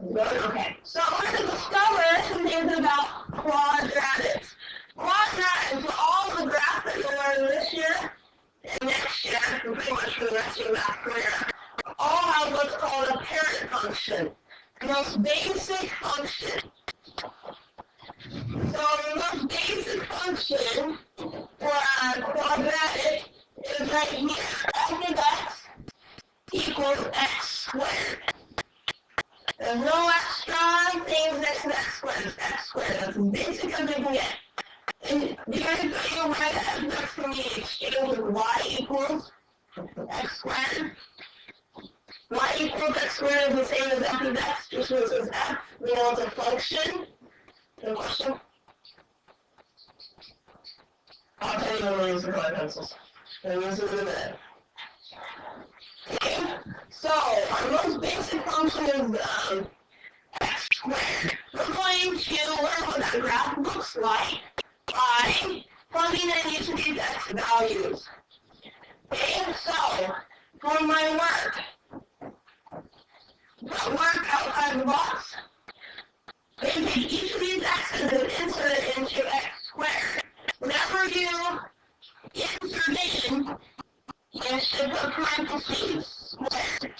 Good? Okay. So we're going to discover some things about quadratics. Quadratics are all the graphs that you'll learn this year and next year, and pretty much for the rest of your math career, all have what's called a parent function. The most basic function. So the most basic function for a quadratic is right here. F of x equals x squared. There's no extra things next to x squared. It's x squared. That's as basic as they can get. And because you write f of x from the exchange with y equals x squared. Y equals x squared is the same as f of x, just as it says f. We know it's a function. Any question? I'll tell you when we use the color pencils. We'll use it in a minute. Okay, so our most basic function is x squared. We're going to learn what that graph looks like by plugging in each of these x values. Okay, so for my work outside the box, we can take each of these x's and insert it into x squared. Whenever you insert in, you should put parentheses squared.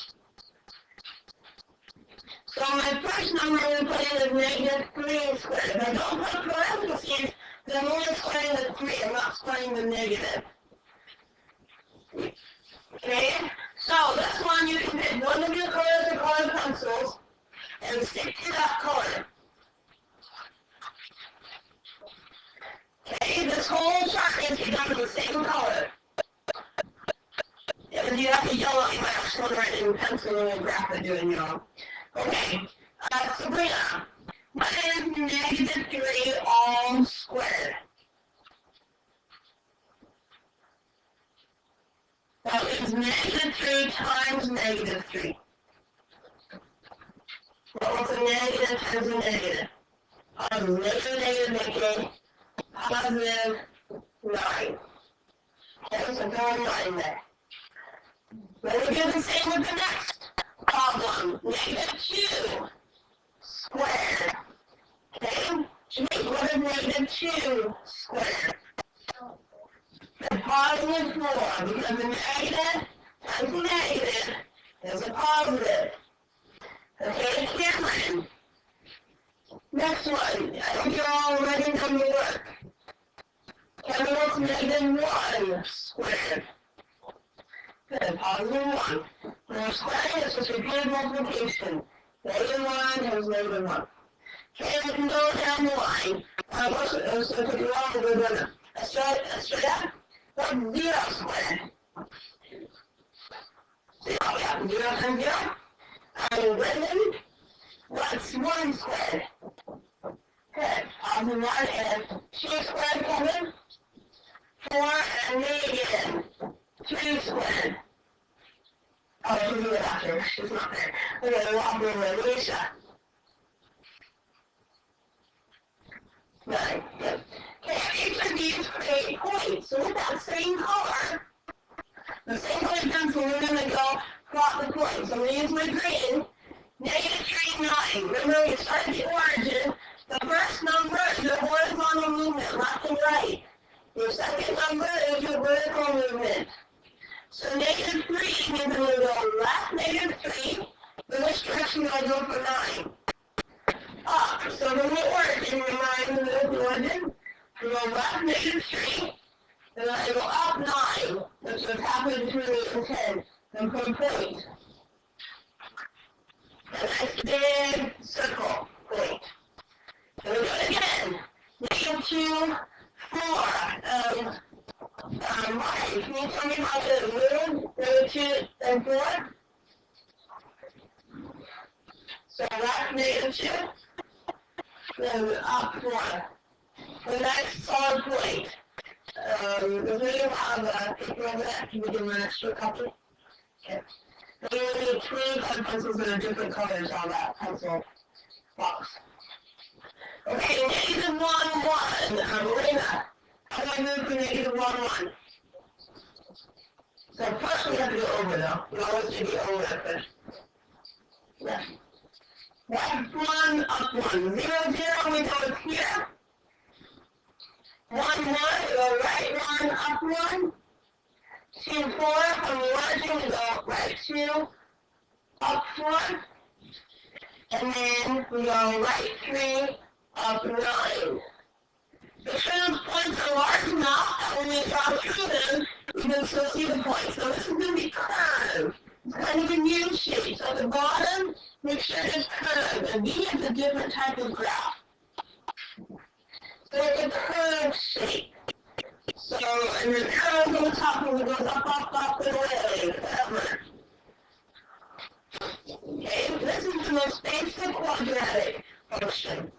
So my first number I'm going to put in is negative 3 squared. If I don't put parentheses, then I'm only squaring the 3. I'm not squaring the negative. Okay? So this one you can pick one of your colors or colored pencils and stick to that color. Okay, this whole chart needs to be done in the same color. If you have to yellow, you might have to write in pencil and graph it doing yellow. Okay, Sabrina, what is negative 3 all squared? That is negative 3 times negative 3. What was a negative times a negative? Negative making positive 9. Okay, so go 9 there. Let me do the same with the next problem. Negative 2 squared. Okay? What is negative 2 squared? The positive 4, because a negative times a negative is a positive. Okay, Cameron. Next one. I think you're all ready to come to work. Cameron wants negative 1 squared. Good, positive 1. When we're squaring, it's just repeated multiplication. Negative 1 times negative 1. Okay, we can go down the line. So if you want to go down, straight up. What's 0 squared? 0, yeah, 0 times 0. And Brendan, what's 1 squared? Good, positive 1 and 2 squared, Kevin. 4 and negative 2 squared. Oh, I can do it after. She's not there. Okay, we'll have to Alicia. 9. Good. Okay, each of these create points. So with that same color, the same color pencil, we're going to go plot the points. So I'm going to use my green. Negative 3, 9. Remember, we start at the origin. The first number is your horizontal movement, left and right. Your second number is your vertical movement. So negative 3 means I'm going to go left, negative 3. In which direction do I go for 9? Up. So from the origin, remind me of the origin. I go left, negative 3. Then I go up 9, which is halfway between 8 and 10. Then put a point. A nice big circle point. Then we do it again. Negative 2, 4. Mike, can you tell me how to move negative 2 and 4? So left, negative 2. Then up 4. The next solid point. Does anyone have a paper over that? Can we give them an extra copy? Okay. Then we need 3 colored pencils that are different colors on that pencil box. Okay, negative 1, 1. Marina, how do I move to negative 1, 1? So first we have to go over though. We always should be over first. Yeah. Left 1, up 1. 0, 0, we go here. 1, 1, we go right 1, up 1. 2, 4, from the origin, we go right 2, up 4. And then we go right 3, up 9. The trans points are large enough that when we draw through them, we can still see the points. So this is going to be curved. It's kind of a U shape. So at the bottom, make sure it's curved. And V is a different type of graph. So it's a curved shape. So, and then arrows on the top when it goes up, and away, forever. Okay, this is the most basic quadratic function.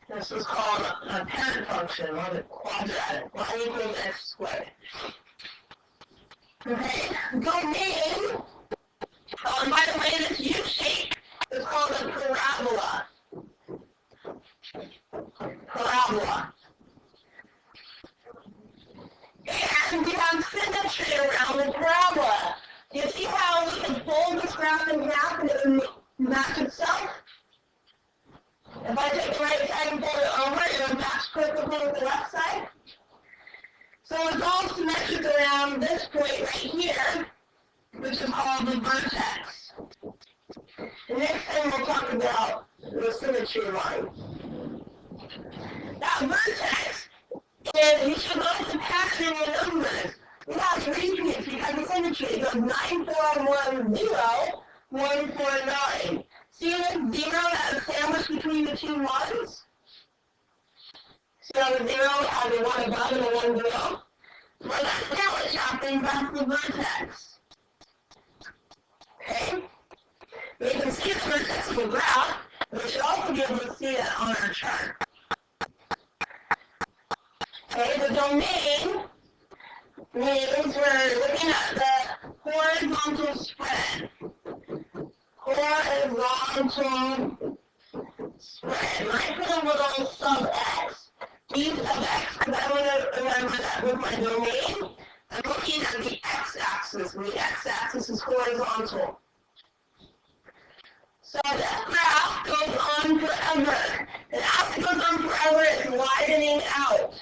This is called a parent function, or the quadratic, y equals x squared. Okay, domain, and by the way, this U shape is called a parabola. Parabola. And we have symmetry around the parabola. Do you see how we can fold this graph in half and it will match itself? If I take the right side and fold it over, it will match perfectly with the left side. So it's all symmetric around this point right here, which is called the vertex. And next time we'll talk about the symmetry line. That vertex is, you should look at the pattern in the numbers. We have repeats because of symmetry. It goes 9, 4, 1, 0, 1, 4, 9. See this 0 that is sandwiched between the two ones? So the 0 has a 1 above and a 1 below. Where that sandwich happens, that's the vertex. Okay? We can see the vertex in the graph, but we should also be able to see it on our chart. Okay, the domain means we're looking at the horizontal spread. Horizontal spread. And I put a little sub x. Use sub x because I want to remember that with my domain, I'm looking at the x-axis, and the x-axis is horizontal. So this graph goes on forever. And as it goes on forever, it's widening out.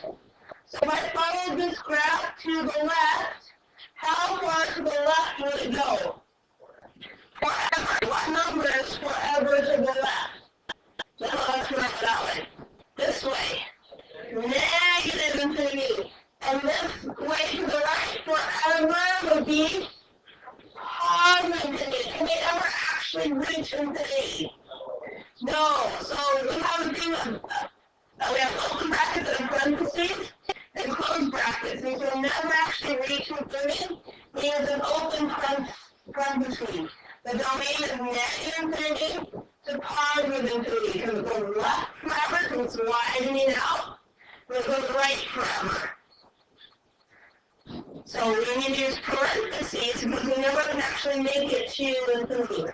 So if I follow this graph to the left, how far to the left will it go? Forever. What number is forever to the left? So let's write it that way. This way. Negative infinity. And this way to the right forever would be positive infinity. Can they ever actually reach infinity? No. So we have a thing of, we have open brackets and parentheses and closed brackets. And so never actually reach infinity means an open parentheses. The domain is negative infinity to positive infinity because it goes left forever because it's widening out, but it goes right forever. So we need to use parentheses because we never can actually make it to infinity.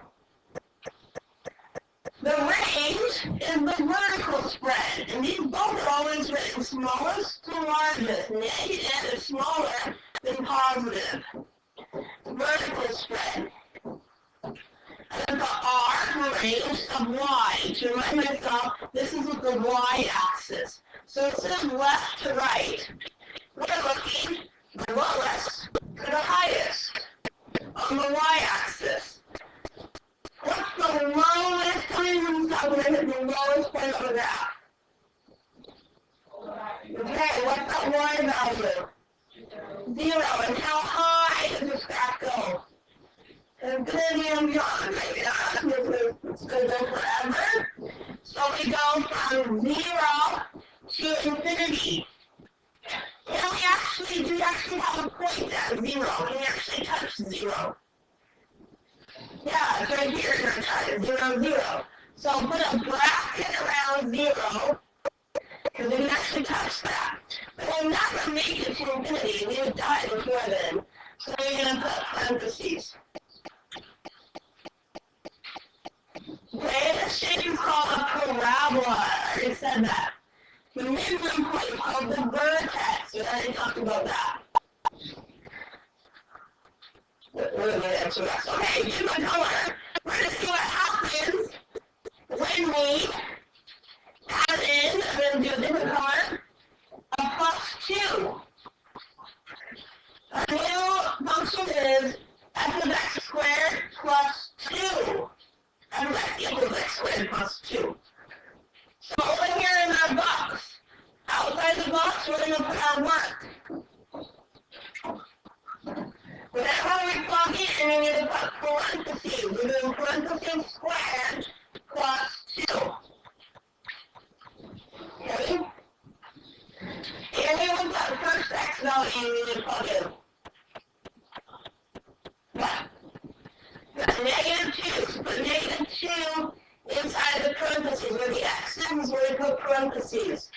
The range is the vertical spread, and these both are always written smallest to largest. Negative is smaller than positive. Vertical spread. And the R range of Y. To remind myself, this is with the Y-axis. So instead of left to right, we're looking the lowest to the highest on the Y-axis. What's the lowest? Tell me when we're hit the lowest point of the graph. Okay, what's that Y value? 0. And how high does this graph go? Infinity and beyond. Maybe it's going to go forever. So we go from 0 to infinity. Do we actually have a point at 0? Can we actually touch 0? Yeah, it's right here in our chart, 0, 0. So put a bracket around 0, because we can actually touch that. But we'll never make it to infinity. We would die before then. So we're going to put parentheses. Okay, this shape is called a parabola. I already said that. The minimum point is called the vertex. We already talked about that. We're going to answer that. Okay, give a color. We're going to see what happens squared plus 2. So over here in our box, outside the box, we're going to put our work. Whenever we plug in, we need to put parentheses. We're doing parentheses squared plus 2. Okay? And we want that first x value we need to plug in. Yeah. Negative 2. So put negative 2 inside the parentheses. Where the x is where we put parentheses.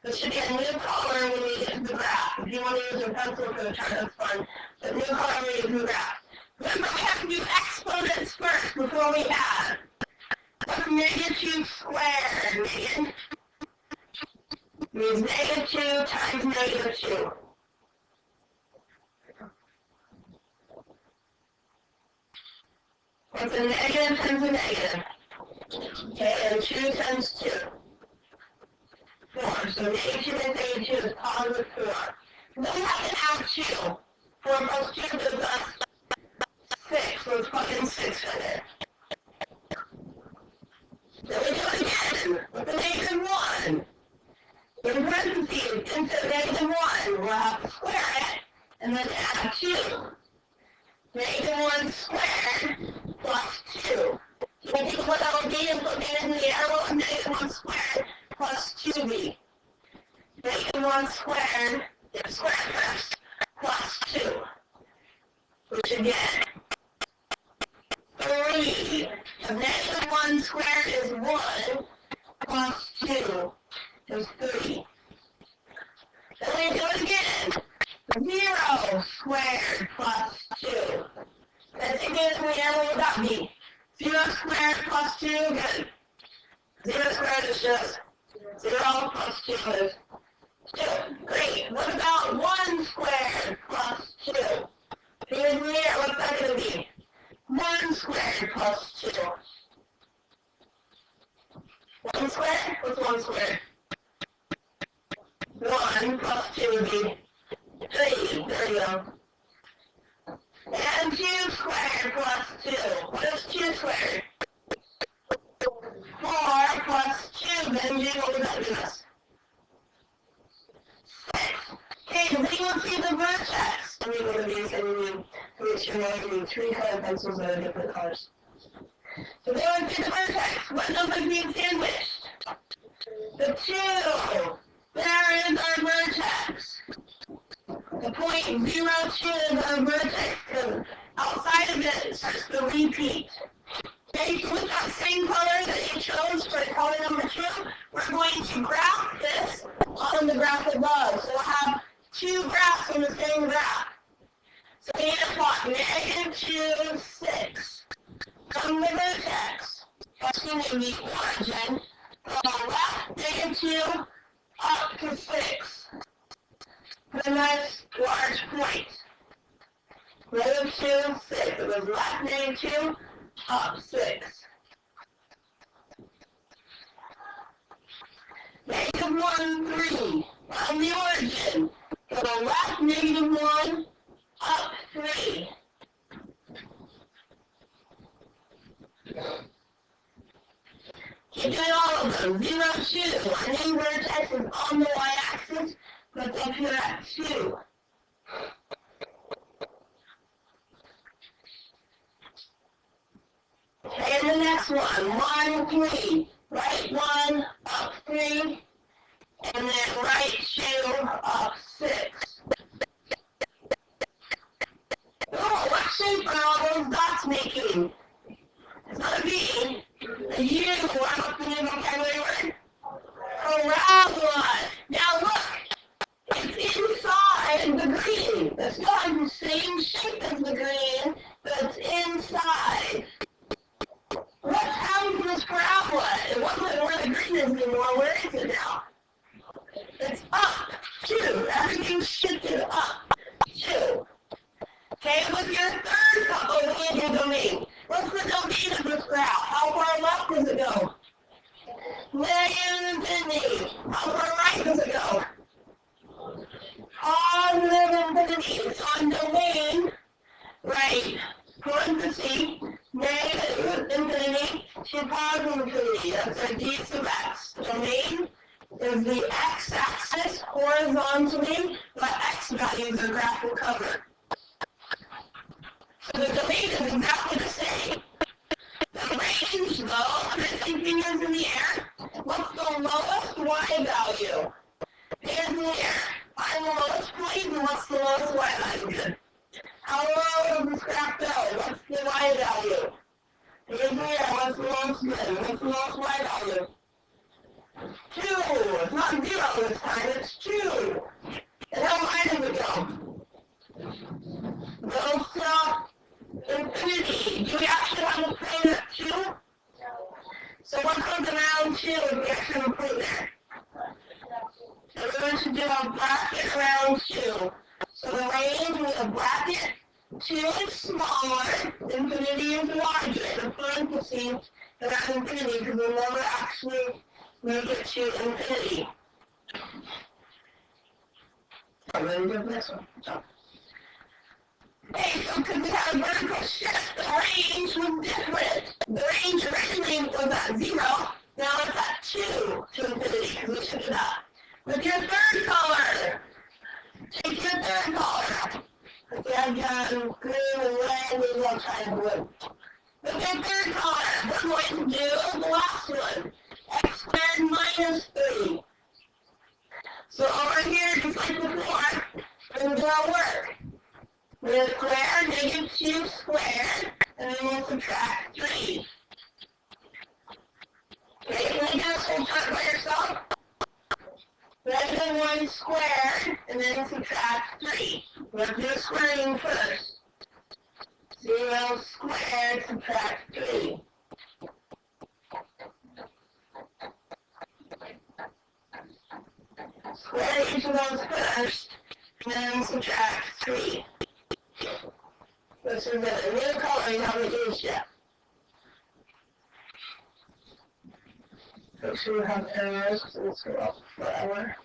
There should be a new color when you get to the graph. If you want to use your pencil for the chart, that's fine. But new color when you get to the graph. Remember, we have to do exponents first before we add. What's negative 2 squared, Megan? Means negative 2 times negative 2. What's a negative times a negative? Okay, and 2 times 2. 4. So negative 2 and negative 2 is positive 4. Then we have to add 2. 4 plus 2 gives us 6. So let's plug in 6 in there. Then we do it again with the negative 1. In parentheses, instead of negative 1, we'll have to square it and then add 2. Negative 1 squared plus 2. So we can put that will be and put it in the arrow of negative 1 squared plus 2b. Negative 1 squared, square first, plus 2. Which again, 3. So negative 1 squared is 1 plus 2 is 3. Then we do it again. 0 squared plus 2. Let's again in the arrow would that be? 0 squared plus 2, good. 0 squared is just 0 plus 2 is 2. Great. What about 1 squared plus 2? Here's the arrow, what's that going to be? 1 squared plus 2. 1 squared? What's 1 squared? 1 plus 2 would be 3. There you go. And 2 squared plus 2. What is 2 squared? 4 plus 2, Benji, what would that give us? 6. Okay, does anyone see the vertex? Let me go to these and make sure I need 3 colored pencils that are different colors. So they would see the vertex. What number is being sandwiched? The 2. There is our vertex. The point 0, 2 is our vertex, because outside of it, it starts to repeat. Okay, so with that same color that you chose for color number 2, we're going to graph this on the graph above. So we'll have 2 graphs on the same graph. So we need to plot negative 2, 6 from the vertex. Assuming the origin, from the left, negative 2, up to 6. The nice large point. Negative 2, 6. It was left negative 2, up 6. Negative 1, 3. From the origin. To the left negative 1, up 3. Keep doing all of them. 0, 2. Our new vertex is on the y-axis, but up here at 2. Okay, and the next one, 1, 3. Right 1, up 3. And then right 2, up 6. Oh, what shape are all those dots making? It's not a V. A U, what's the new vocabulary word? Parabola. Now look, it's inside the green. It's not the same shape as the green, but it's inside. What's happening to this parabola? It wasn't where the green is anymore. Where is it now? It's up 2. Everything's shifted up 2. Okay, what's your third couple in your domain? What's the domain of this graph? How far left does it go? Negative infinity. How far right does it go? Positive infinity. It's on domain, right, parenthesis, negative infinity to positive infinity. That's our d sub x. The domain is the x-axis horizontally, but x values the graph will cover. So the domain is exactly the same. The range, though, 150 fingers in the air, what's the lowest y value? Fingers in the air. Find the lowest point, and what's the lowest y value? How low does this graph go? What's the y value? Fingers in the air, what's the lowest min? What's the lowest y value? 2. It's not 0 this time, it's 2. And how high does it go? Goes to infinity. Do we actually have a plane at 2? No. So what goes around 2 if we actually have a plane there? Everyone should do a bracket around 2. So the range with a bracket, 2 is smaller, infinity is larger. The parentheses around infinity because we'll never actually make it to infinity. I'm going to do this one. So. Okay, so because we have a vertical shift, the range was different. The range originally was at 0, now it's at 2 to infinity because we shifted up. With your third color, take your third color. If you have done green and red, maybe I'll try blue. With your third color, we're going to do the last one. X squared minus 3. So over here, just like before, we're going to do our work. We're going to square negative 2 squared, and then we'll subtract 3. Okay, can you do this whole chart by yourself? Negative 1 squared, and then subtract 3. Let's do the squaring first. 0 squared, subtract 3. Square each of those first, and then subtract 3. This is a new color you haven't used yet. Make sure you have arrows, because it's going to go up forever.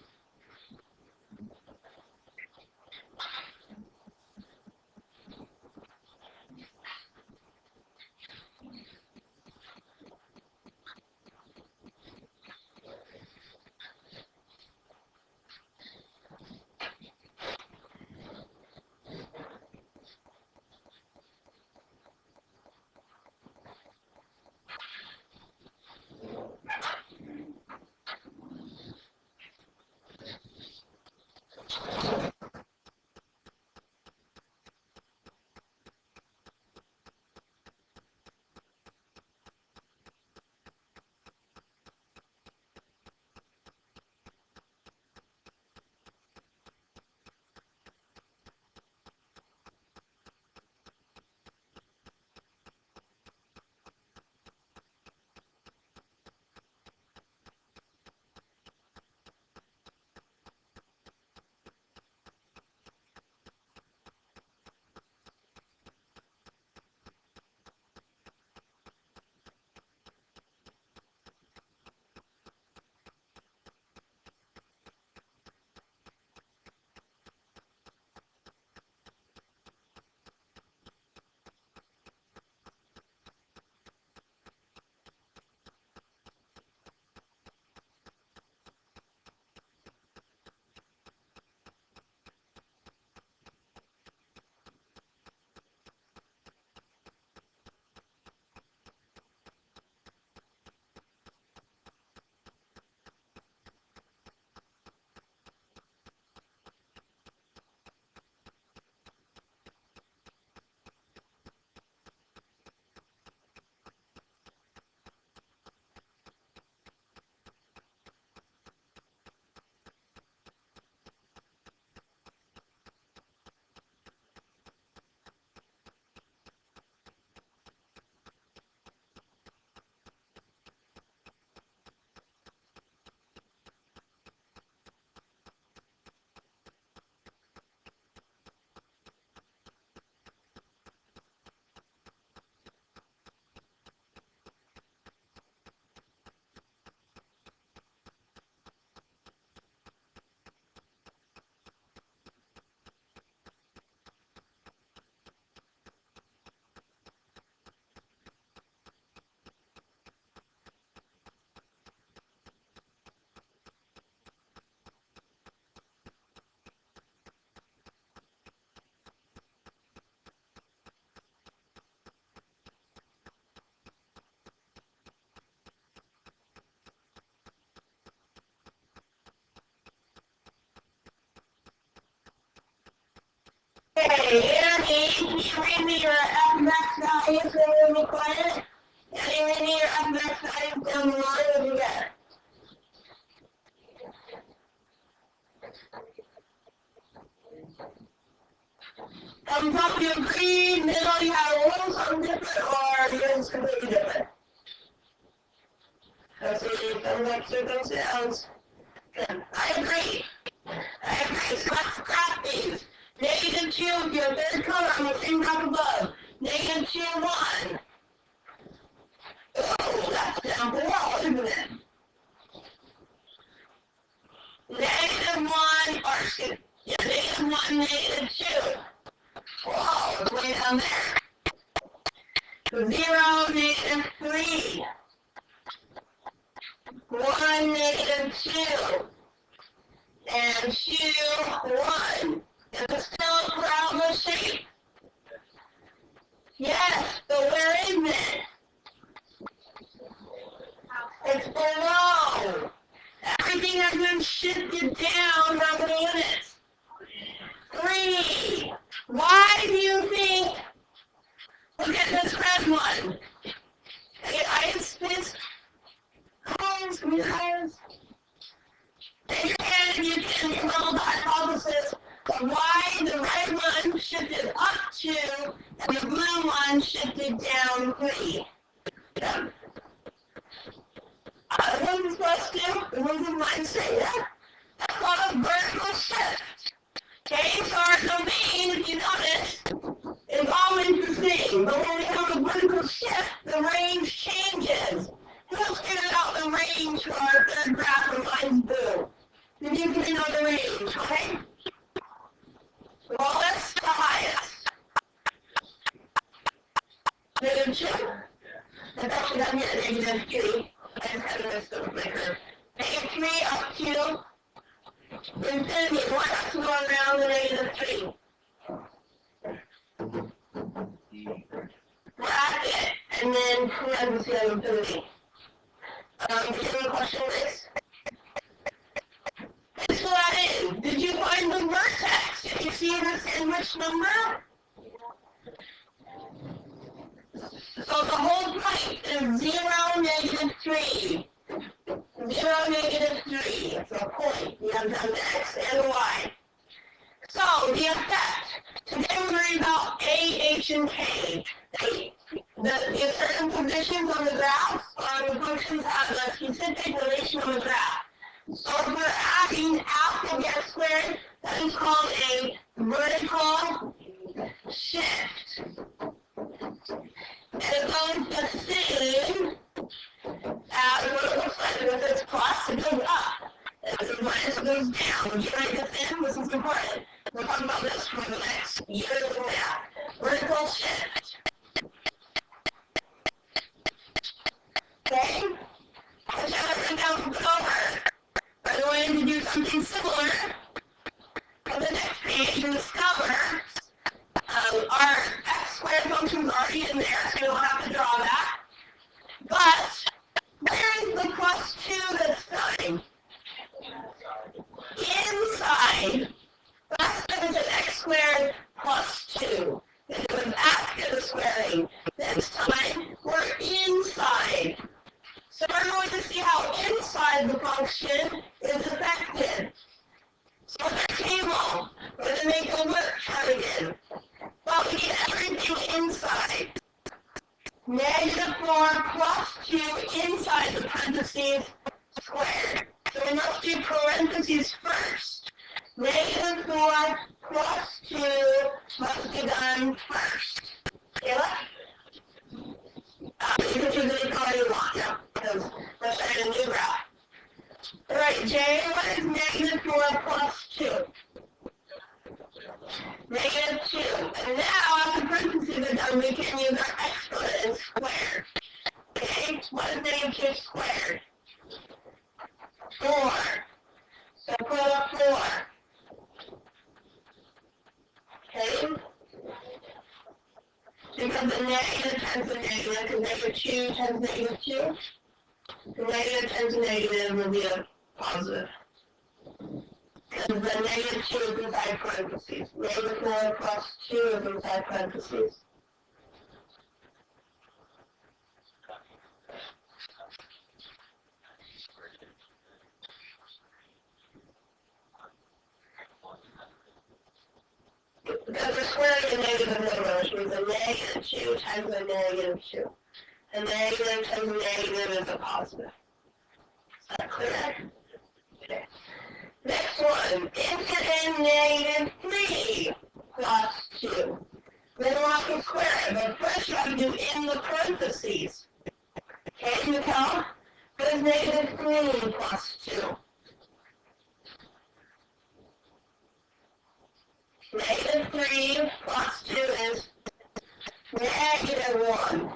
you read me your fmax values when we record it? Can you read me your fmax values down the line? What do you get? Top you agree, middle you have a little something different, or yours is completely different? Let's see, thumbs up, two thumbs downs. Good. I agree. So let's scrap these. -2 if you're a third color on the same block above. -2, 1. Oh, that's down below, isn't it? -1, or excuse me, yeah, -1, -2. Whoa, it's way down there. 0, -3. 1, -2. And 2, 1. Is it still a parabola shape? Yes, but where is it? It's below. Everything has been shifted down by the units. 3. Why do you think? Look at this red one. I spaced cones, guys. And you can come up with the hypothesis of why the red one shifted up 2 and the blue one shifted down 3. Yeah. It wasn't supposed to. It wasn't mine saying that. That's called a vertical shift. Okay, so our domain, if you notice, is always the same. But when we have a vertical shift, the range changes. Let's figure out the range for our third graph of lines blue. Then you can know the range, okay? Well, let's the highest. -2. That's actually not yet -3. I just had a mess up my curve. -3 up to infinity. What has to go around the -3? Bracket, and then parentheses of infinity. Any questions? Let's fill that in. Did you find the vertex? Did you see this in which number? So the whole point is 0, -3. 0, -3. It's a point. You have an x and a y. So the effect. Today we're learning about A, H, and K. The certain positions on the graph, the functions have a specific relation on the graph. So if we're adding half of x squared, that is called a vertical shift. And it goes the same as what it looks like. If it's plus, it goes up. If it's minus, it goes down. Would you write this in? This is important. We'll talk about this for the next year and a half. Vertical shift. Okay? Let's have it written down over. We're going to do something similar on the next page and discover our x squared function is already in there, so we don't have to draw that. But where is the +2 this time? Inside. Last time it said x squared +2. Then it was after the squaring. This time we're inside. So we're going to see how inside the function is affected. So with our table, we're going to make a work chart again. Well, we need everything inside. -4 +2 inside the parentheses squared. So we must do parentheses first. -4 +2 must be done first. Okay, you can choose any color you want now, because let's add a new graph. Alright, Jay, what is -4 +2? -2. And now, after parentheses are done, we can use our exponent squared. Okay, what is -2 squared? 4. So put up 4. Okay? Because the negative times the negative, because -2 times -2, the negative times the negative will be a positive. Because the negative 2 is inside parentheses. Negative 4 plus 2 is inside parentheses. Because we're squaring a negative number, which means a negative 2 times a negative 2. A negative times a negative is a positive. Is that clear? Okay. Next one. If it is negative 3 plus 2, then we'll have to square it. But first you have to do in the parentheses. Can you tell? What is negative 3 plus 2? Negative 3 plus 2 is negative 1.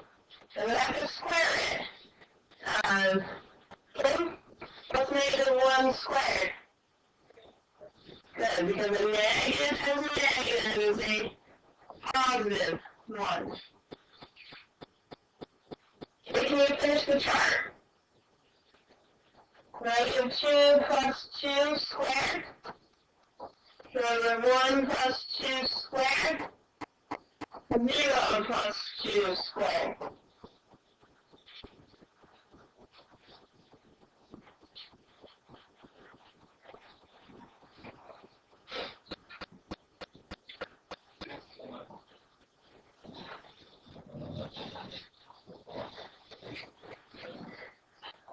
So we have to square it. What's negative 1 squared? Good, because a negative times a negative is a positive 1. Okay, can we finish the chart? Negative 2 plus 2 squared. Negative 1 plus 2 squared. 0 plus 2 squared.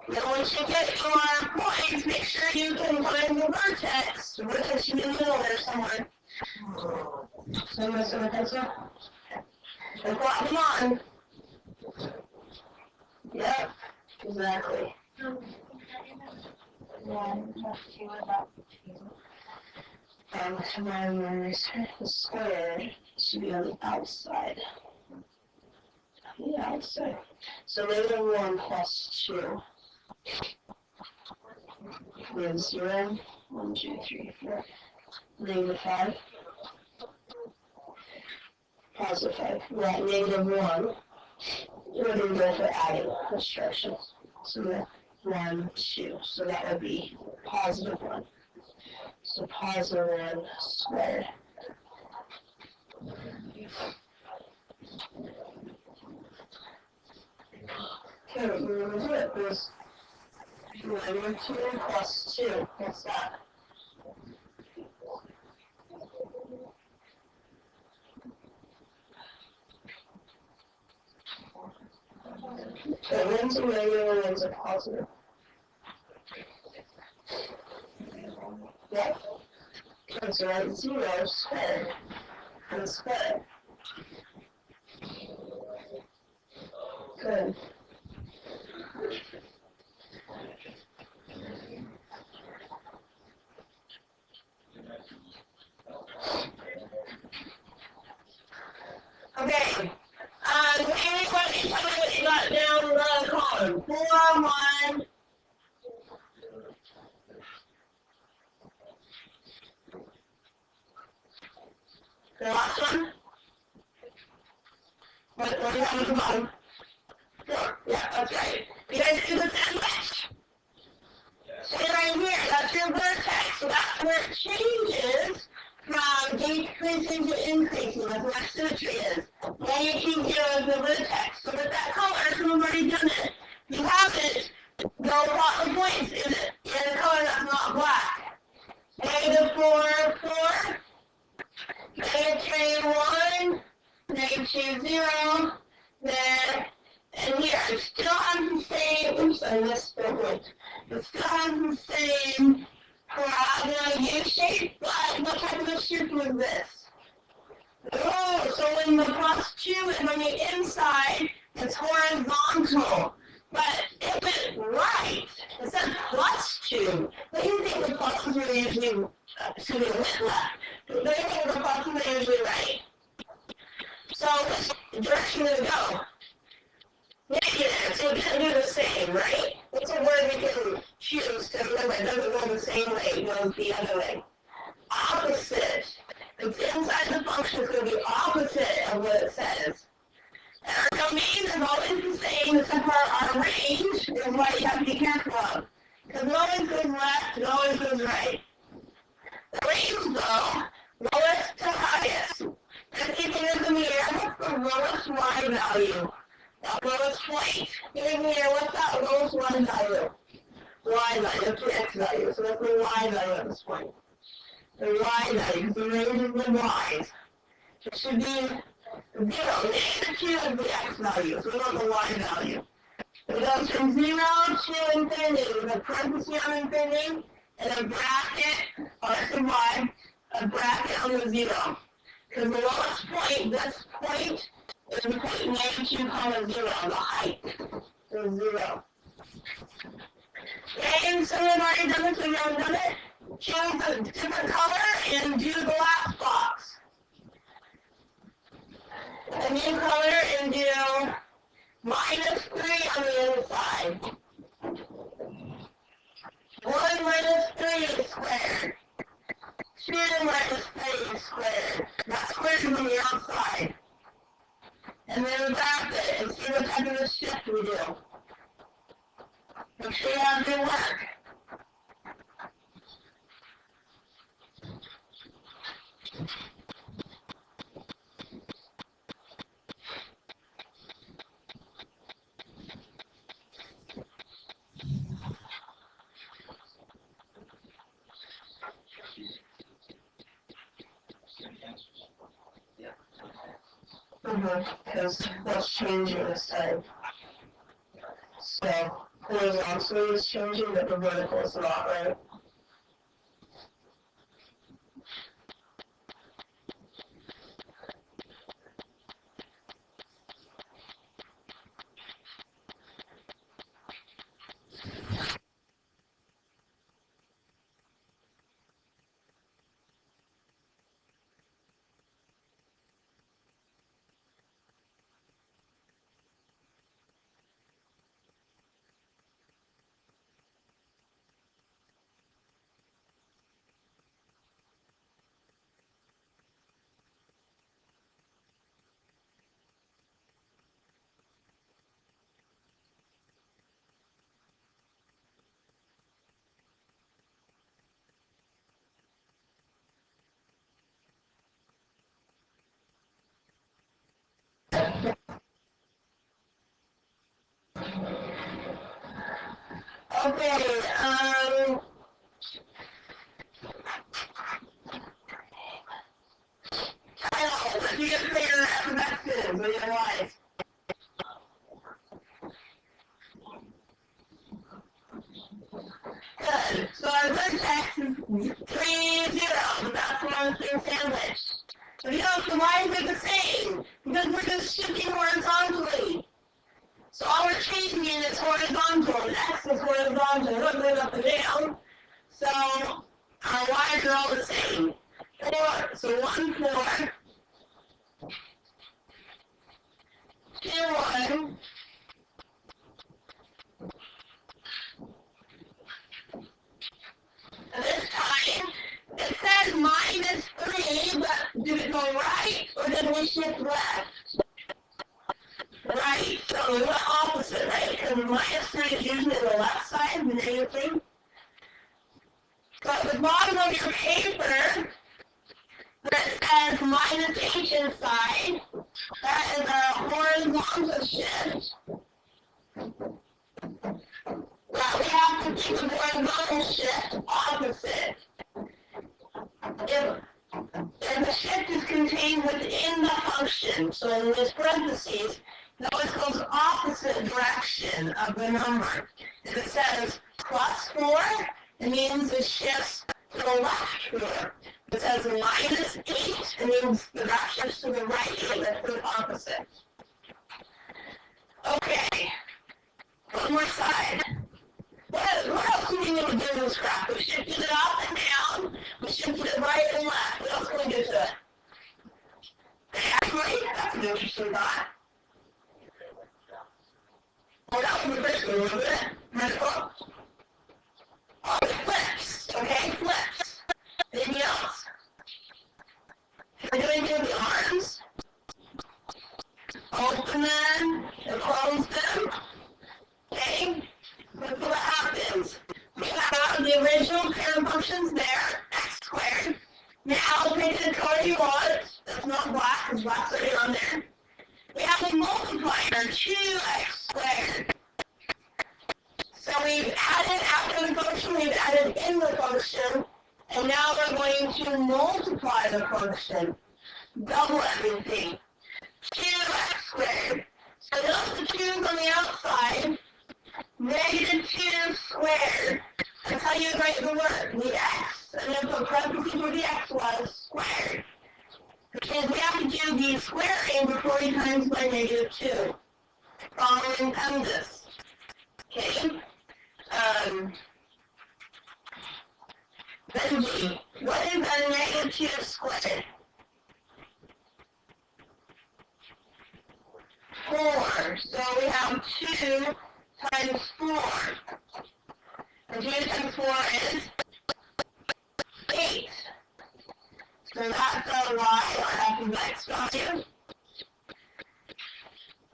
Now once you get your points, make sure you can find the vertex. The vertex should be in the middle there somewhere. Somewhere pencil? And plot them on. Yep, exactly. 1 plus 2 is up. And tomorrow the square should be on the outside. The outside. So negative 1 plus 2 is 0. 1, 2, 3, 4. Negative 5. Positive 5. We're at negative 1. We're going to go for adding instructions. So we're 1, 2. So that would be positive 1. So positive 1 squared. Okay, we're going to do it. There's negative 2 plus 2. What's that? So one's a negative, one's a positive. Yep. Okay, so that's 0 squared. And squared. Good. Okay. Anybody tell me what you got down the column? 4, 1. The last one? What do you have at the bottom? 4. Yeah, that's right. You guys do the sandwich. So right here, that's your vertex. So that's where it changes from decreasing to increasing, like where symmetry is. Then you can give the vertex. So with that color, some have already done it. If you haven't, go plot the points in a color that's not black. Negative 4, 4. Negative 3, 1. Negative 2, 0. There. And here, it still has the same, oops, I missed the point. It still has the same U shape, but what type of a shape was this? Oh, so when the plus 2 is on the inside, it's horizontal. But if it's right, it says plus 2. What do you think the pluses are usually, with left? What do you think the pluses are usually right? So, which direction did it go? Negative, so it doesn't do the same, right? What's a word we can choose to remember? It doesn't go the same way, it goes the other way. Opposite. It's inside the function, it's going to be opposite of what it says. And our domain is always the same, except for our range is what you have to be careful of. Because it always goes left, it always goes right. The range, though, lowest to highest. Anything is in the air, what's the lowest y value? That lowest point in the air, what's that lowest y value? Y value, that's the x value, so that's the y value at this point. The y value, because the range is the y's. It should be 0. Negative 2 is the x value, so we want the y value. It goes from 0 to infinity with a parenthesis on infinity and a bracket, or a bracket on the 0. Because the lowest point, this point, is the point negative 2, 0, the height is 0. And so we've already done this, we've already done it. Choose a different color and do the last box. A new color and do minus 3 on the inside. 1 minus 3 squared. 2 minus 3 squared. That squared is on the outside. And then we back it and see what type of a shift we do. Make sure you have good work. Because that's changing this time. So, horizontally is changing, but the vertical is not, right? Okay, titles, if you get clear FMXs with your life. Good. So our vertex is 3, 0. That's one thing sandwich. So so why is it the same? Because we're just shifting horizontally. So all we're changing is horizontal, and x is horizontal, we're not going up and down. So our y's are all the same. 4, so 1, 4, 2, 1. And this time, it says minus 3, but did it go right, or did we shift left? Right, so we went opposite, right? Because minus 3 is usually the left side, the negative 3. But the bottom of your paper, that says minus h inside, that is a horizontal shift. That we have to keep the horizontal shift opposite. If the shift is contained within the function, so in this parentheses, it always goes opposite direction of the number. If it says plus 4, it means it shifts to the left 4. If it says minus 8, it means that shifts to the right 8. That's the opposite. Okay. One more side. What else do we need to do in this graph? We shifted it up and down. We shifted it right and left. What else can we do to it? Actually, that's an interesting thought. Well, that was the first one, wasn't it? Medical. Oh, it flips. Okay, flips. Anything else? Can we do anything with the arms? Open them and close them. Okay? Look what happens. We got out of the original pair of functions there, x squared. we've added after the function, we've added in the function, and now we're going to multiply the function. Double everything. 2x squared. So notice the 2's on the outside. Negative 2 squared. That's how you write the word, the x. And then put parentheses where the x was, squared. Because we have to do the squaring before we times by negative 2. Following PEMDAS. Okay? Then G. What is a negative 2 squared? 4. So we have 2 times 4. And 2 times 4 is 8. So that's our y, or f of x value.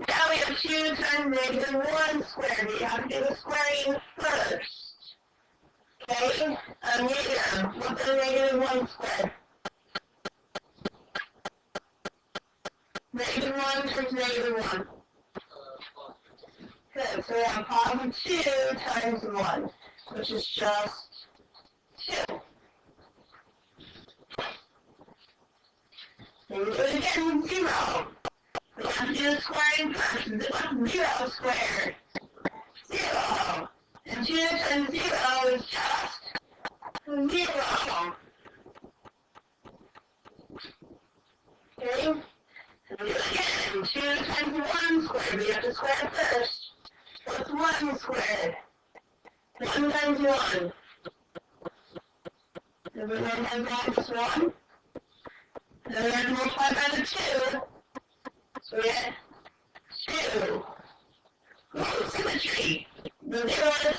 Now we have 2 times negative 1 squared. We have to do the squaring first. Okay? Negative. What's a negative 1 squared? Negative 1 times negative 1. Good. So we have positive 2 times 1, which is just 2. And we do it again with 0. We have to do the squaring first. What's 0 squared? 0. And 2 times 0 is just 0. Okay? And we do it again. 2 times 1 squared. We have to square first. What's 1 squared? 1 times 1. Is it 1 times 1 plus 1? Then we have to multiply by the 2. So we get 2. Oh, symmetry. The 0 is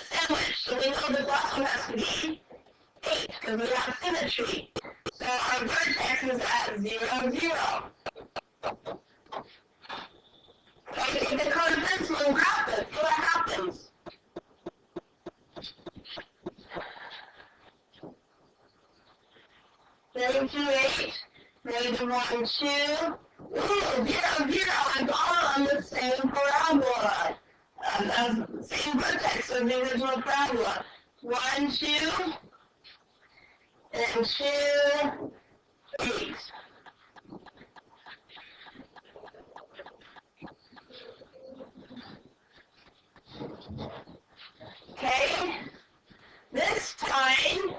sandwiched, so we know the last one has to be 8, because we have symmetry. So our vertex is at 0, 0. So I can take the colored pencil and graph it. See what happens. Negative 2, 8. Negative 1, 2. Ooh, 0, 0 is all on the same parabola. Same vertex of the original parabola. 1, 2, and 2, 8. Okay? This time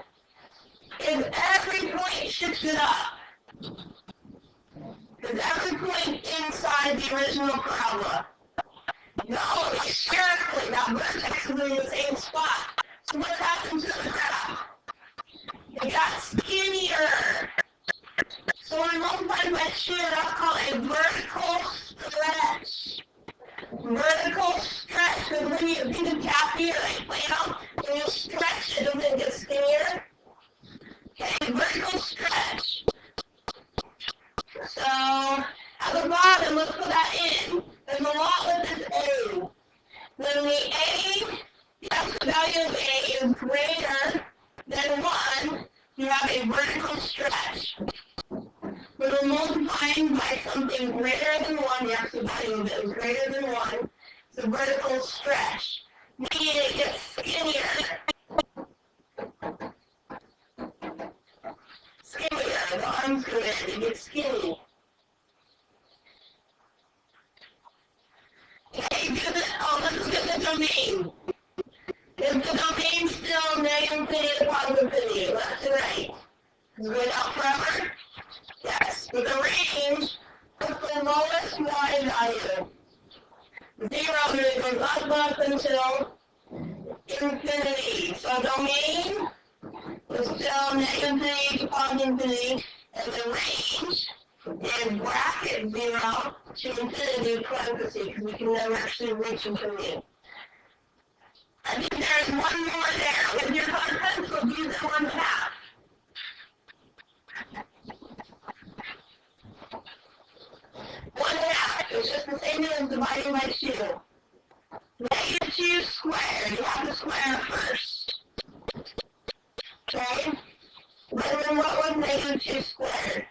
is every point shifted up. Is every point inside the original parabola. No, hysterically, that vertex is in the same spot. So what happened to the graph? It got skinnier. So when multiplied by 2, that's called a vertical stretch. Vertical stretch, because when you think of Kathy or like Plano, when you stretch it, doesn't it get skinnier? Okay, vertical stretch. So, at the bottom, let's put that in. There's a lot with this A. Then the A, yes, the value of A is greater than 1. You have a vertical stretch. When we're multiplying by something greater than 1, yes, the value of it is greater than 1. It's a vertical stretch. Meaning it gets skinnier. Skinnier, the arms come in, it gets skinny. Okay, let's get the domain. Is the domain still negative infinity to positive infinity, left to right? Is it going out forever? Yes. With the range, what's the lowest y value? 0 really goes up until infinity. So domain is still negative infinity to positive infinity, and the range is bracket 0 to infinity parentheses, because we can never actually reach infinity. I think there's one more there. With your colored pencil, use it 1/2. One half. It's just the same as dividing by 2. Negative 2 squared. You have to square first. Okay? Then what was negative 2 squared?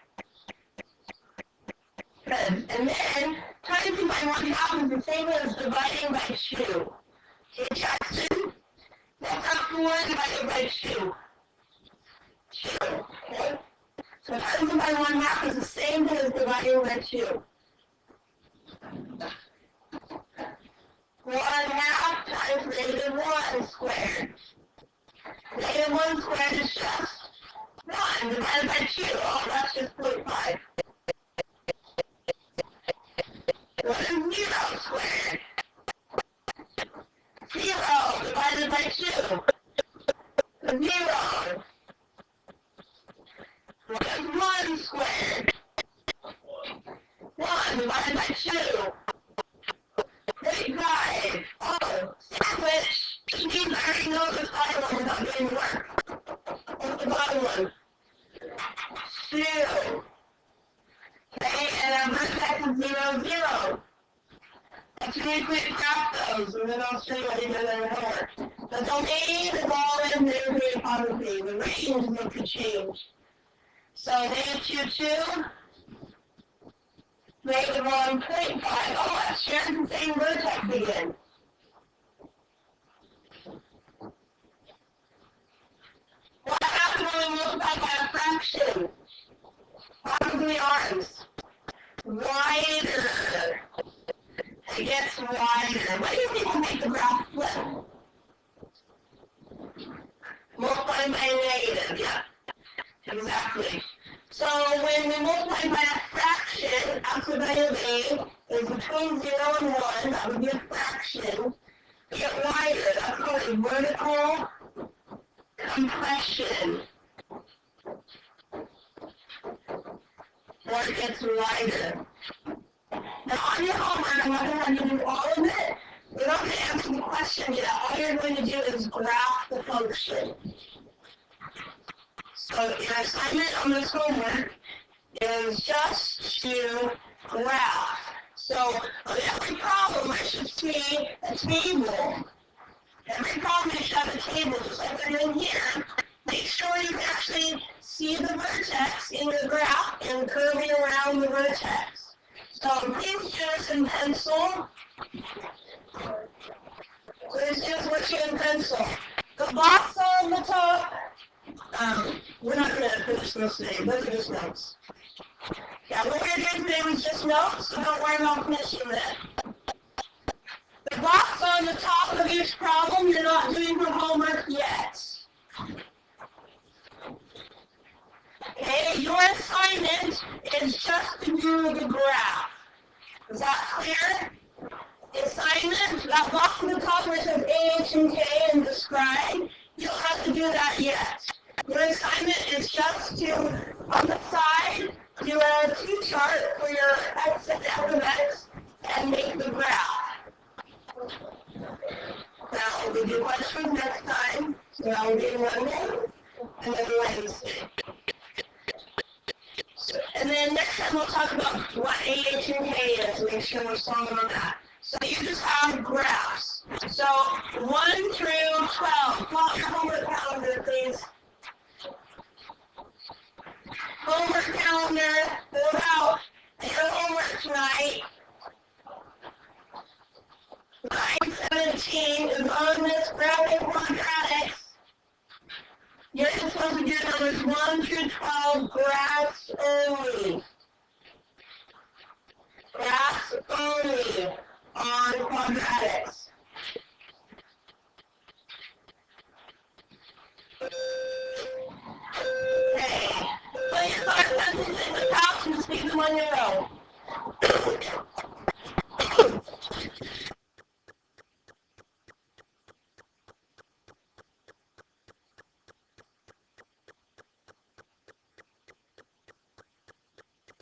Good. And then, times by 1/2 is the same as dividing by 2. Okay, Jackson? 1 divided by 2. 2. Okay? So dividing by 1/2 is the same thing as dividing by 2. 1/2 times -1 squared. -1 squared is just 1 divided by 2. Oh, that's just 0.5. What is 0 squared? 0 divided by 2. 0. What is 1 squared? 1 divided by 2. 35. Oh, sandwich. Which means I already know this bottom one without doing work. What's the bottom one? 2. Okay, and our vertex is 0, 0. Let's really quick graph those, and then I'll show you what you did in the homework. The domain is all in the topography. The range makes a change. So -2, -1.5. Oh, let's share the same vertex again. What happens when we multiply by a fraction? What happens in the arms? Wider. It gets wider. What do you think will make the graph flip? Multiplying by a negative, yeah. Exactly. So when we multiply by a fraction, absolute value of A is between 0 and 1. That would be a fraction. We get wider. That's called a vertical compression. Or it gets wider. Now on your homework, I'm not going to have you do all of it. We're not going to answer the question yet. All you're going to do is graph the function. So your assignment on this homework is just to graph. So on every problem, I should see a table. Every problem you should have a table, just like they're in here. Make sure you can actually see the vertex in your graph and curving around the vertex. So please do this in pencil. Please do this in pencil. The box on the top. We're not going to finish this today. Those are just notes. Yeah, what we're doing today was just notes, so don't worry about finishing that. The box on the top of each problem, you're not doing your homework yet. Okay, your assignment is just to do the graph. Is that clear? The assignment, that box on the top where it says A, H, and K and describe, you don't have to do that yet. Your assignment is just to, on the side, do a T-chart for your x and f of x and make the graph. Now, we'll do questions next time. So I'll do Monday and then Wednesday. And then next time we'll talk about what A, H, and K is. Make sure we're solving on that. So you just have graphs. So 1 through 12. Pull out your homework calendar, please. Homework calendar, fill it out. Your homework tonight. 9:17 is on this graphing quadratics. You're supposed to do numbers 1 through 12 graphs only. Graphs only on quadratics.